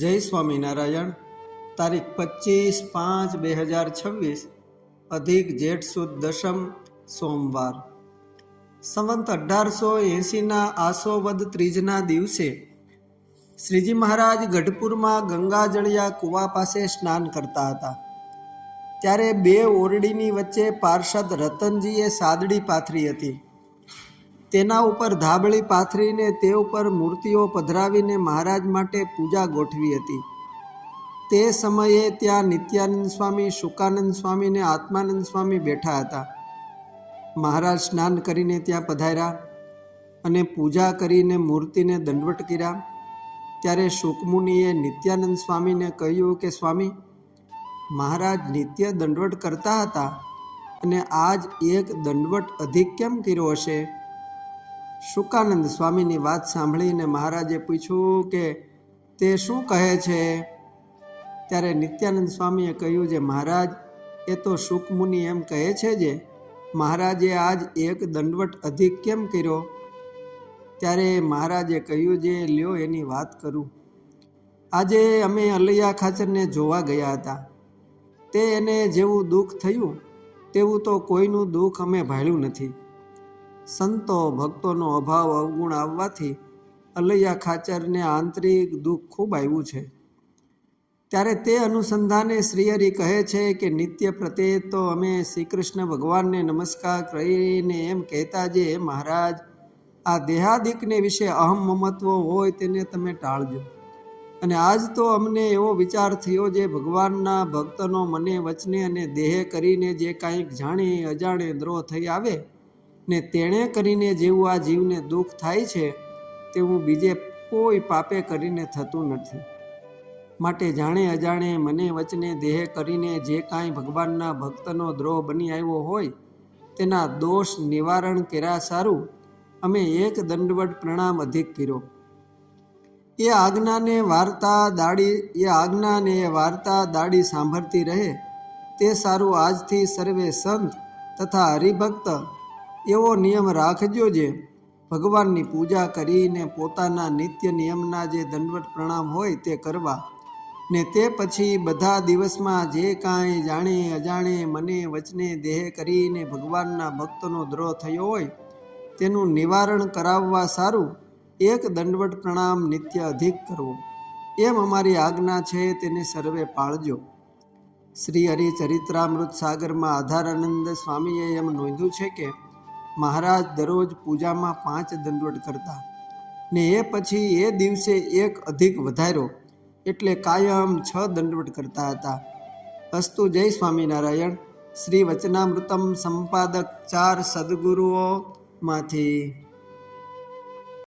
જય સ્વામિનારાયણ। તારીખ 25/5/2026 અધિક જેઠ સુદ દશમ સોમવાર સંવંત 1880ના આસો વદ ત્રીજના દિવસે શ્રીજી મહારાજ ગઢપુરમાં ગંગાજળિયા કૂવા પાસે સ્નાન કરતા હતા। ત્યારે બે ઓરડીની વચ્ચે પાર્ષદ રતનજીએ સાદડી પાથરી હતી। તેના ઉપર ધાબળી પાથરીને તે ઉપર મૂર્તિઓ પધરાવીને મહારાજ માટે પૂજા ગોઠવી હતી। તે સમયે ત્યાં નિત્યાનંદ સ્વામી, શુકાનંદ સ્વામી ને આત્માનંદ સ્વામી બેઠા હતા। મહારાજ સ્નાન કરીને ત્યાં પધાર્યા અને પૂજા કરીને મૂર્તિને દંડવટ કર્યા। ત્યારે શુકમુનિએ નિત્યાનંદ સ્વામીને કહ્યું કે સ્વામી, મહારાજ નિત્ય દંડવટ કરતા હતા અને આજ એક દંડવટ અધિક કેમ કર્યો હશે? શુકાનંદ સ્વામીની વાત સાંભળીને મહારાજે પૂછ્યું કે તે શું કહે છે? ત્યારે નિત્યાનંદ સ્વામીએ કહ્યું, જે મહારાજ, એ તો શુકમુનિ એમ કહે છે જે મહારાજે આજ એક દંડવટ અધિક કેમ કર્યો? ત્યારે મહારાજે કહ્યું, જે લ્યો એની વાત કરું। આજે અમે અલૈયા ખાચરને જોવા ગયા હતા। તે એને જેવું દુઃખ થયું તેવું તો કોઈનું દુઃખ અમે ભાળ્યું નથી। સંતો ભક્તોનો અભાવ અવગુણ આવવાથી અલૈયા ખાચરને આંતરિક દુઃખ ખૂબ આવ્યું છે। ત્યારે તે અનુસંધાને શ્રીહરિ કહે છે કે નિત્ય પ્રત્યે તો અમે શ્રી કૃષ્ણ ભગવાનને નમસ્કાર કરીને એમ કહેતા જે મહારાજ, આ દેહાદિકને વિશે અહમ મમત્વ હોય તેને તમે ટાળજો। અને આજ તો અમને એવો વિચાર થયો જે ભગવાનના ભક્તનો મને વચને અને દેહે કરીને જે કાંઈક જાણે અજાણે દ્રોહ થઈ આવે ને તેણે કરીને જેવું આ જીવને દુઃખ થાય છે તેવું બીજે કોઈ પાપે કરીને થતું નથી। માટે જાણે અજાણે મને વચને દેહ કરીને જે કાંઈ ભગવાનના ભક્તનો દ્રોહ બની આવ્યો હોય તેના દોષ નિવારણ કર્યા સારું અમે એક દંડવટ પ્રણામ અધિક કર્યો। એ આજ્ઞાને વાર્તા દાડી સાંભળતી રહે તે સારું આજથી સર્વે સંત તથા હરિભક્ત એવો નિયમ રાખજો જે ભગવાનની પૂજા કરીને પોતાના નિત્ય નિયમના જે દંડવટ પ્રણામ હોય તે કરવા ને તે પછી બધા દિવસમાં જે કાંઈ જાણે અજાણે મને વચને દેહ કરીને ભગવાનના ભક્તનો દ્રોહ થયો હોય તેનું નિવારણ કરાવવા સારું એક દંડવટ પ્રણામ નિત્ય અધિક કરવો, એમ અમારી આજ્ઞા છે, તેને સર્વે પાળજો। શ્રી હરિચરિત્રામૃત સાગરમાં આધારાનંદ સ્વામીએ એમ નોંધ્યું છે કે મહારાજ દરરોજ પૂજામાં 5 દંડવટ કરતા ને એ પછી એ દિવસે એક અધિક વધાર્યો એટલે કાયમ 6 દંડવટ કરતા હતા। અસ્તુ જય સ્વામિનારાયણ। શ્રી વચનામૃતમ સંપાદક 4 સદગુરુઓમાંથી।